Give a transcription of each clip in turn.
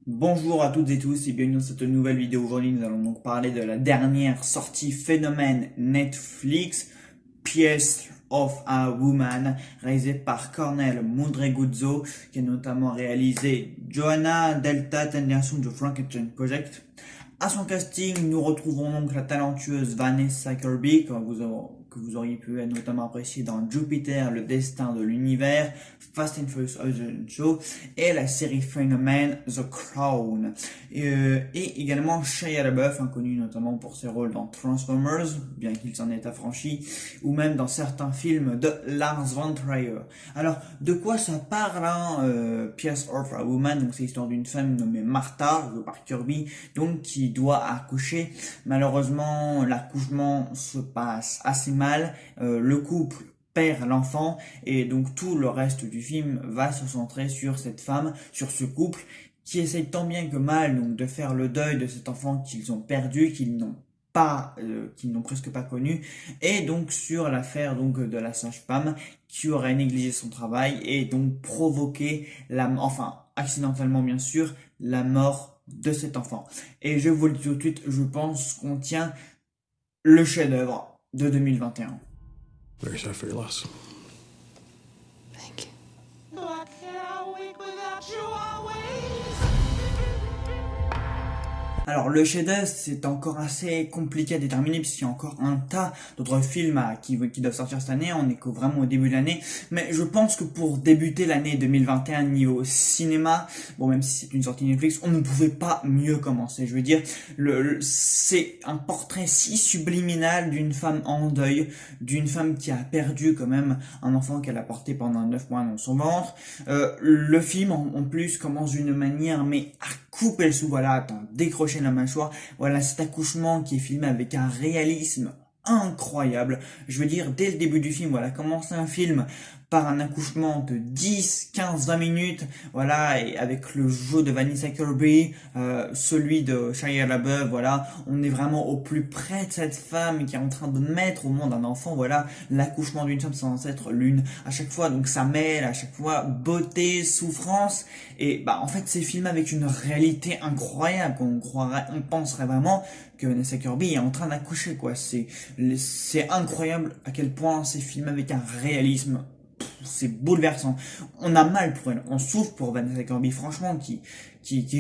Bonjour à toutes et tous et bienvenue dans cette nouvelle vidéo. Aujourd'hui, nous allons donc parler de la dernière sortie phénomène Netflix, Pièce of a Woman, réalisé par Cornel Mudréguzzo, qui a notamment réalisé Johanna Delta Tenderson de Frankenstein Project. À son casting, nous retrouvons donc la talentueuse Vanessa Kirby, que vous auriez pu notamment apprécier dans Jupiter, le destin de l'univers, Fast and Furious Horizon Show, et la série Phénomène The Crown. Et également Shia LaBeouf, inconnu notamment pour ses rôles dans Transformers, bien qu'il s'en ait affranchi, ou même dans certains films de Lars von Trier. Alors, de quoi ça parle, Pièce of a Woman? Donc c'est l'histoire d'une femme nommée Martha, jouée par Kirby, donc qui doit accoucher. Malheureusement, l'accouchement se passe assez mal. Le couple perd l'enfant et donc tout le reste du film va se centrer sur cette femme, sur ce couple qui essaye tant bien que mal donc de faire le deuil de cet enfant qu'ils ont perdu, qu'ils n'ont presque pas connu, et donc sur l'affaire donc de la sage-femme qui aurait négligé son travail et donc provoqué accidentellement bien sûr, la mort de cet enfant. Et je vous le dis tout de suite, je pense qu'on tient le chef-d'œuvre de 2021. Very sorry for your loss. Thank you. But can we without you always? Alors le chef-d'œuvre c'est encore assez compliqué à déterminer puisqu'il y a encore un tas d'autres films qui doivent sortir cette année, on est vraiment au début de l'année, mais je pense que pour débuter l'année 2021 niveau cinéma, bon même si c'est une sortie Netflix, on ne pouvait pas mieux commencer, je veux dire, c'est un portrait si subliminal d'une femme en deuil, d'une femme qui a perdu quand même un enfant qu'elle a porté pendant 9 mois dans son ventre. Le film en plus commence d'une manière mais à couper le sou, voilà, attends, décrocher la mâchoire, voilà cet accouchement qui est filmé avec un réalisme incroyable. Je veux dire, dès le début du film, voilà, commencer un film par un accouchement de 10, 15, 20 minutes, voilà, et avec le jeu de Vanessa Kirby, celui de Shia LaBeouf, voilà, on est vraiment au plus près de cette femme qui est en train de mettre au monde un enfant, voilà, l'accouchement d'une femme sans être l'une à chaque fois, donc ça mêle à chaque fois beauté, souffrance, et bah en fait c'est filmé avec une réalité incroyable, on penserait vraiment que Vanessa Kirby est en train d'accoucher, quoi, c'est incroyable à quel point c'est filmé avec un réalisme, c'est bouleversant. On a mal pour elle, on souffre pour Vanessa Kirby, franchement, qui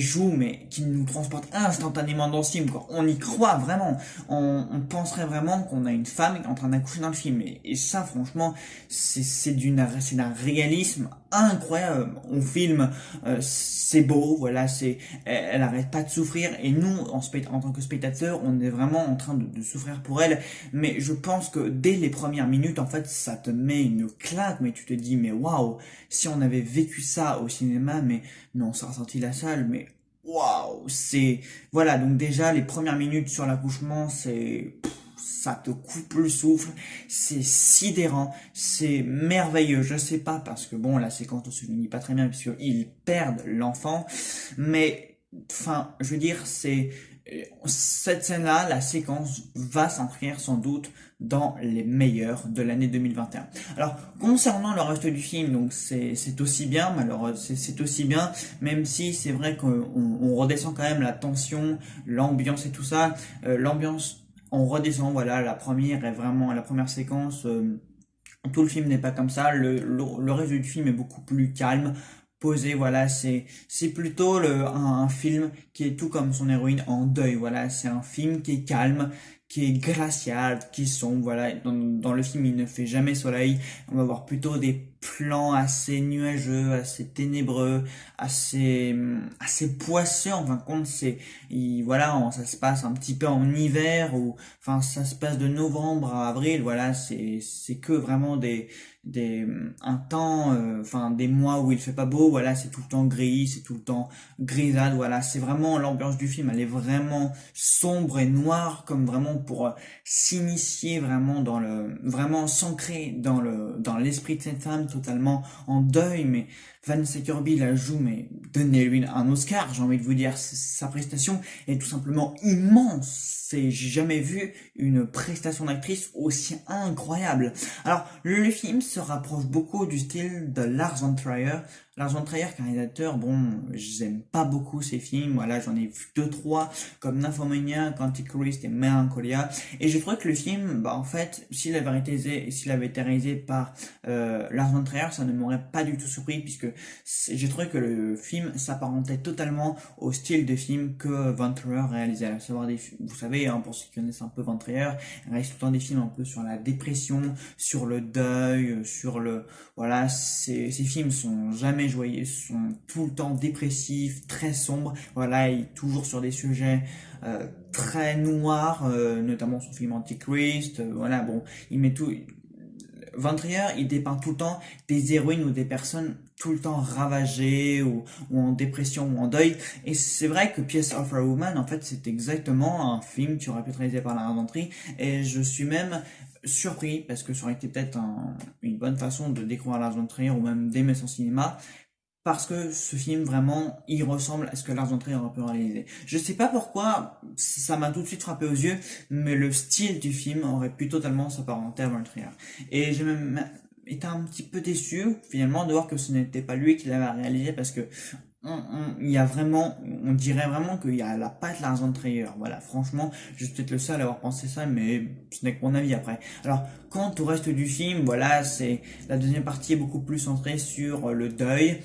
joue, mais qui nous transporte instantanément dans ce film, quoi. On y croit vraiment. On penserait vraiment qu'on a une femme en train d'accoucher dans le film. Et ça, franchement, c'est d'un réalisme incroyable. On filme, c'est beau, voilà, elle arrête pas de souffrir. Et nous, en tant que spectateurs, on est vraiment en train de souffrir pour elle. Mais je pense que dès les premières minutes, en fait, ça te met une claque, mais tu te dis, mais waouh, si on avait vécu ça au cinéma, mais on s'est ressorti de la salle, mais waouh, voilà, donc déjà, les premières minutes sur l'accouchement, ça te coupe le souffle, c'est sidérant, c'est merveilleux, je sais pas, parce que bon, la séquence ne se finit pas très bien, puisqu'ils perdent l'enfant, mais, enfin, je veux dire, cette scène-là, la séquence va s'inscrire sans doute dans les meilleurs de l'année 2021. Alors, concernant le reste du film, donc c'est aussi bien, malheureusement, c'est aussi bien, même si c'est vrai qu'on redescend quand même la tension, l'ambiance et tout ça. L'ambiance, on redescend, voilà, la première séquence, tout le film n'est pas comme ça, le reste du film est beaucoup plus calme, posé, voilà, c'est plutôt un film qui est tout comme son héroïne en deuil, voilà, c'est un film qui est calme, qui est glacial, qui est sombre, voilà, dans le film il ne fait jamais soleil, on va voir plutôt des plans assez nuageux, assez ténébreux, assez poisseux, en fin de compte, voilà, ça se passe un petit peu en hiver, ou, enfin, ça se passe de novembre à avril, voilà, c'est que vraiment un temps, des mois où il fait pas beau, voilà, c'est tout le temps gris, c'est tout le temps grisade, voilà, c'est vraiment l'ambiance du film, elle est vraiment sombre et noire, comme vraiment pour s'initier vraiment vraiment s'ancrer dans l'esprit de cette femme totalement en deuil, mais Vanessa Kirby la joue, mais donnez-lui un Oscar, j'ai envie de vous dire, sa prestation est tout simplement immense, j'ai jamais vu une prestation d'actrice aussi incroyable. Alors, le film se rapproche beaucoup du style de Lars von Trier, Lars von Trier, réalisateur, bon, j'aime pas beaucoup ses films, voilà, j'en ai vu deux, trois, comme Nymphomaniac, Antichrist et Melancholia, et j'ai trouvé que le film, bah, en fait, s'il avait été réalisé par, Lars von Trier, ça ne m'aurait pas du tout surpris, puisque j'ai trouvé que le film s'apparentait totalement au style de film que von Trier réalisait, à savoir vous savez, hein, pour ceux qui connaissent un peu von Trier, il réalise tout le temps des films un peu sur la dépression, sur le deuil, sur le, voilà, ces films sont jamais joyeux, sont tout le temps dépressifs, très sombres. Voilà, il est toujours sur des sujets très noirs, notamment son film Antichrist. Voilà, bon, il met tout. Von Trier, il dépeint tout le temps des héroïnes ou des personnes tout le temps ravagées ou en dépression ou en deuil. Et c'est vrai que Piece of a Woman, en fait, c'est exactement un film qui aurait pu être réalisé par Lars von Trier. Et je suis même surpris parce que ça aurait été peut-être une bonne façon de découvrir Lars von Trier ou même d'aimer son cinéma, parce que ce film vraiment il ressemble à ce que Lars von Trier aurait pu réaliser. Je sais pas pourquoi ça m'a tout de suite frappé aux yeux, mais le style du film aurait pu totalement s'apparenter à von Trier. Et j'ai même été un petit peu déçu finalement de voir que ce n'était pas lui qui l'avait réalisé, parce que il y a vraiment, on dirait vraiment qu'il y a la patte Lars von Trier. Voilà, franchement, je suis peut-être le seul à avoir pensé ça, mais ce n'est que mon avis après. Alors, quant au reste du film, voilà, c'est la deuxième partie est beaucoup plus centrée sur le deuil,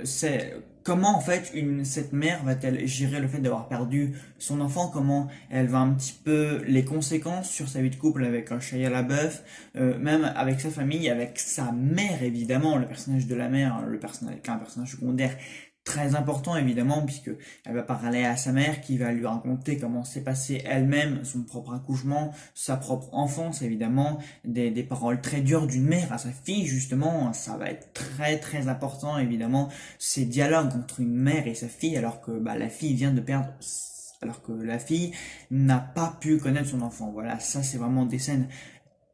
c'est comment en fait cette mère va-t-elle gérer le fait d'avoir perdu son enfant, comment elle va un petit peu les conséquences sur sa vie de couple avec Shia LaBeouf, même avec sa famille, avec sa mère évidemment, le personnage de la mère, le personnage, un personnage secondaire très important évidemment, puisque elle va parler à sa mère qui va lui raconter comment s'est passé elle-même son propre accouchement, sa propre enfance évidemment, des paroles très dures d'une mère à sa fille justement. Ça va être très très important évidemment, ces dialogues entre une mère et sa fille, alors que bah, la fille vient de perdre, alors que la fille n'a pas pu connaître son enfant. Voilà, ça c'est vraiment des scènes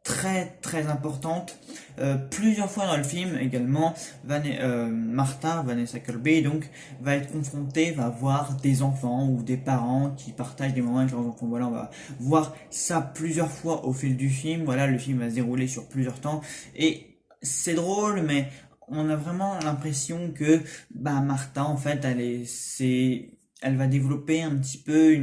très très importante. Plusieurs fois dans le film également, Martha, Vanessa Kirby, donc, va être confrontée, va voir des enfants ou des parents qui partagent des moments avec leurs enfants. Voilà, on va voir ça plusieurs fois au fil du film. Voilà, le film va se dérouler sur plusieurs temps et c'est drôle, mais on a vraiment l'impression que bah Martha en fait elle va développer un petit peu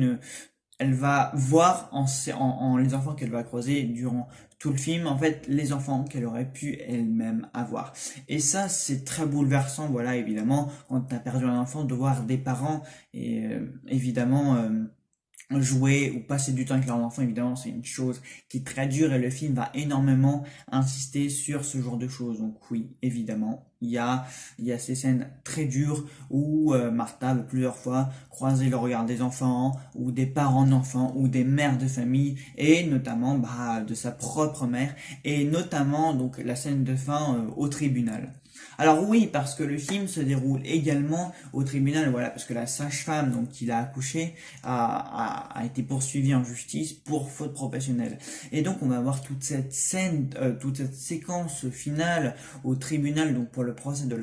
elle va voir en les enfants qu'elle va croiser durant tout le film, en fait, les enfants qu'elle aurait pu elle-même avoir. Et ça, c'est très bouleversant, voilà, évidemment, quand t'as perdu un enfant, de voir des parents, et évidemment, jouer ou passer du temps avec leurs enfants, évidemment, c'est une chose qui est très dure, et le film va énormément insister sur ce genre de choses. Donc oui, évidemment, il y a ces scènes très dures où Martha va plusieurs fois croiser le regard des enfants, ou des parents d'enfants, ou des mères de famille, et notamment bah, de sa propre mère, et notamment donc la scène de fin au tribunal. Alors oui, parce que le film se déroule également au tribunal, voilà, parce que la sage-femme donc qui l'a accouché a été poursuivie en justice pour faute professionnelle. Et donc on va voir toute cette scène, toute cette séquence finale au tribunal, donc pour le procès de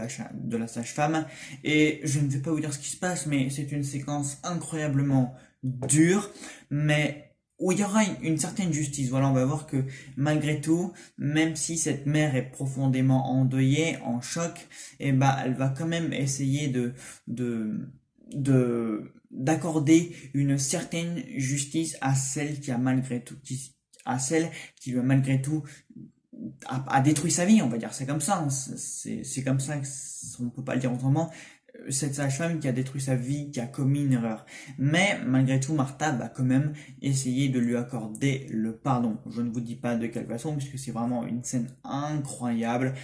la sage-femme. Et je ne vais pas vous dire ce qui se passe, mais c'est une séquence incroyablement dure, mais où il y aura une certaine justice. Voilà, on va voir que malgré tout, même si cette mère est profondément endeuillée, en choc, et bah elle va quand même essayer d'accorder une certaine justice à celle qui a malgré tout à celle qui lui a malgré tout a détruit sa vie, on va dire, c'est comme ça, hein. C'est comme ça, on peut pas le dire autrement, cette sage-femme qui a détruit sa vie, qui a commis une erreur. Mais malgré tout, Martha va quand même essayer de lui accorder le pardon. Je ne vous dis pas de quelle façon, puisque c'est vraiment une scène incroyable,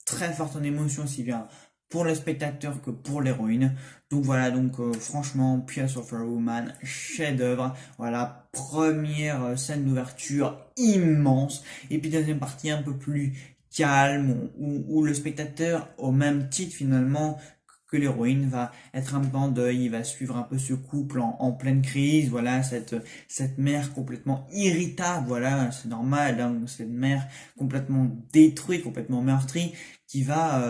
très forte en émotion, aussi bien pour le spectateur que pour l'héroïne. Donc voilà, donc franchement, Piece of a Woman, chef-d'œuvre. Voilà, première scène d'ouverture immense, et puis deuxième partie un peu plus calme, où le spectateur, au même titre finalement que l'héroïne, va être un peu en deuil, il va suivre un peu ce couple en pleine crise, voilà, cette mère complètement irritable, voilà, c'est normal, hein, cette mère complètement détruite, complètement meurtrie, qui va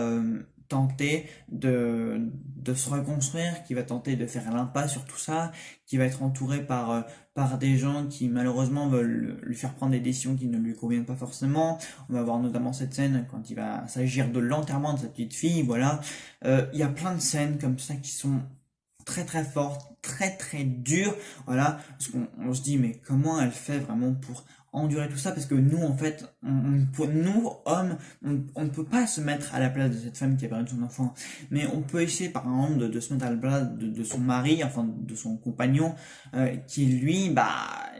tenter de se reconstruire, qui va tenter de faire l'impasse sur tout ça, qui va être entouré par des gens qui malheureusement veulent lui faire prendre des décisions qui ne lui conviennent pas forcément. On va voir notamment cette scène quand il va s'agir de l'enterrement de sa petite fille, voilà. Il y a plein de scènes comme ça qui sont très très fortes, très très dures, voilà, parce qu'on se dit mais comment elle fait vraiment pour endurer tout ça, parce que nous en fait nous hommes on ne peut pas se mettre à la place de cette femme qui a perdu son enfant, mais on peut essayer par exemple de se mettre à la place de son mari, enfin de son compagnon, qui lui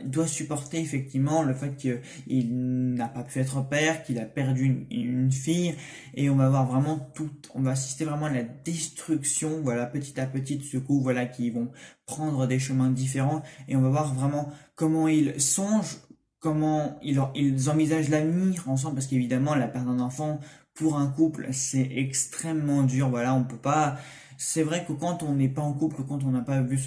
doit supporter effectivement le fait qu'il n'a pas pu être père, qu'il a perdu une fille, et on va voir vraiment on va assister vraiment à la destruction, voilà, petit à petit de ce couple, voilà, qui vont prendre des chemins différents, et on va voir vraiment comment ils songent, comment ils envisagent l'avenir ensemble, parce qu'évidemment la perte d'un enfant pour un couple c'est extrêmement dur, voilà, on peut pas, c'est vrai que quand on n'est pas en couple, quand on n'a pas vu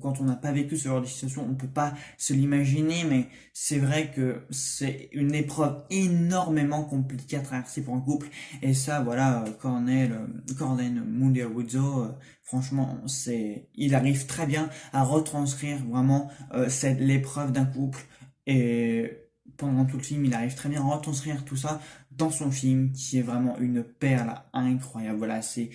quand on n'a pas vécu ce genre de situation, on peut pas se l'imaginer, mais c'est vrai que c'est une épreuve énormément compliquée à traverser pour un couple, et ça voilà, Cornel Mundial-Wuzzo, franchement il arrive très bien à retranscrire vraiment l'épreuve d'un couple, et pendant tout le film, il arrive très bien à retranscrire tout ça dans son film, qui est vraiment une perle incroyable. Voilà, c'est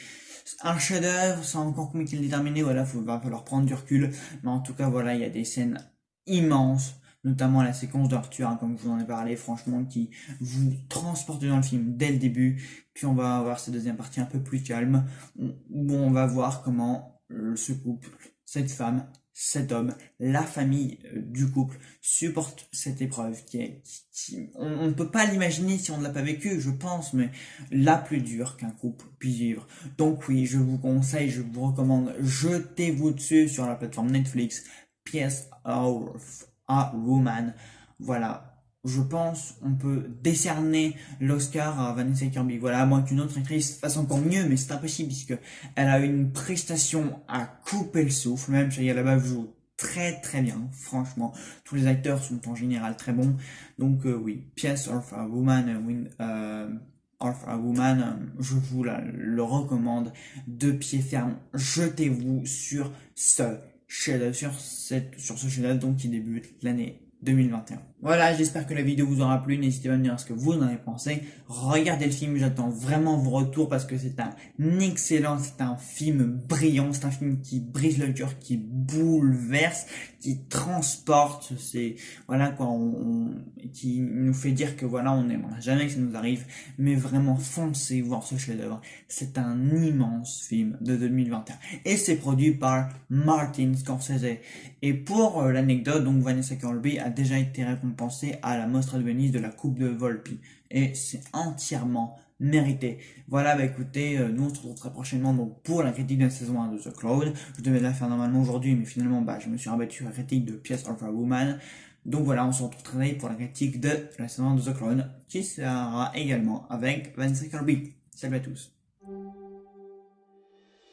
un chef-d'œuvre, c'est encore compliqué de le déterminer, voilà, va falloir prendre du recul, mais en tout cas, voilà, il y a des scènes immenses, notamment la séquence d'Arthur, hein, comme je vous en ai parlé, franchement, qui vous transporte dans le film dès le début, puis on va avoir cette deuxième partie un peu plus calme, où on va voir comment ce couple, cette femme, cet homme, la famille du couple supporte cette épreuve on ne peut pas l'imaginer si on ne l'a pas vécu, je pense, mais la plus dure qu'un couple puisse vivre. Donc oui, je vous conseille, je vous recommande, jetez-vous dessus sur la plateforme Netflix, Pièce of a Woman. Voilà. Je pense on peut décerner l'Oscar à Vanessa Kirby. Voilà, à moins qu'une autre actrice fasse encore mieux, mais c'est impossible puisque elle a une prestation à couper le souffle. Même Shia LaBeouf joue très très bien, franchement. Tous les acteurs sont en général très bons. Donc oui, Pièce of a Woman, je vous le recommande de pied ferme. Jetez-vous sur ce chef-d'œuvre, sur ce chef-d'œuvre donc qui débute l'année 2021. Voilà, j'espère que la vidéo vous aura plu. N'hésitez pas à me dire ce que vous en avez pensé. Regardez le film, j'attends vraiment vos retours parce que c'est un excellent, c'est un film brillant, c'est un film qui brise le cœur, qui bouleverse, qui transporte, c'est voilà quoi, qui nous fait dire que voilà, on n'aimera jamais que ça nous arrive, mais vraiment foncez voir ce chef-d'œuvre. C'est un immense film de 2021 et c'est produit par Martin Scorsese. Et pour l'anecdote, donc Vanessa Kirby a déjà été récompensée à la Mostra de Venise de la Coupe de Volpi et c'est entièrement mérité. Voilà, écoutez, nous on se retrouve très prochainement donc pour la critique de la saison 1 de The Cloud. Je devais la faire normalement aujourd'hui, mais finalement je me suis rabattu sur la critique de Pièce of a Woman. Donc voilà, on se retrouve très vite pour la critique de la saison 1 de The Cloud, qui sera également avec Vanessa Kirby. Salut à tous.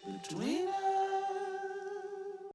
Between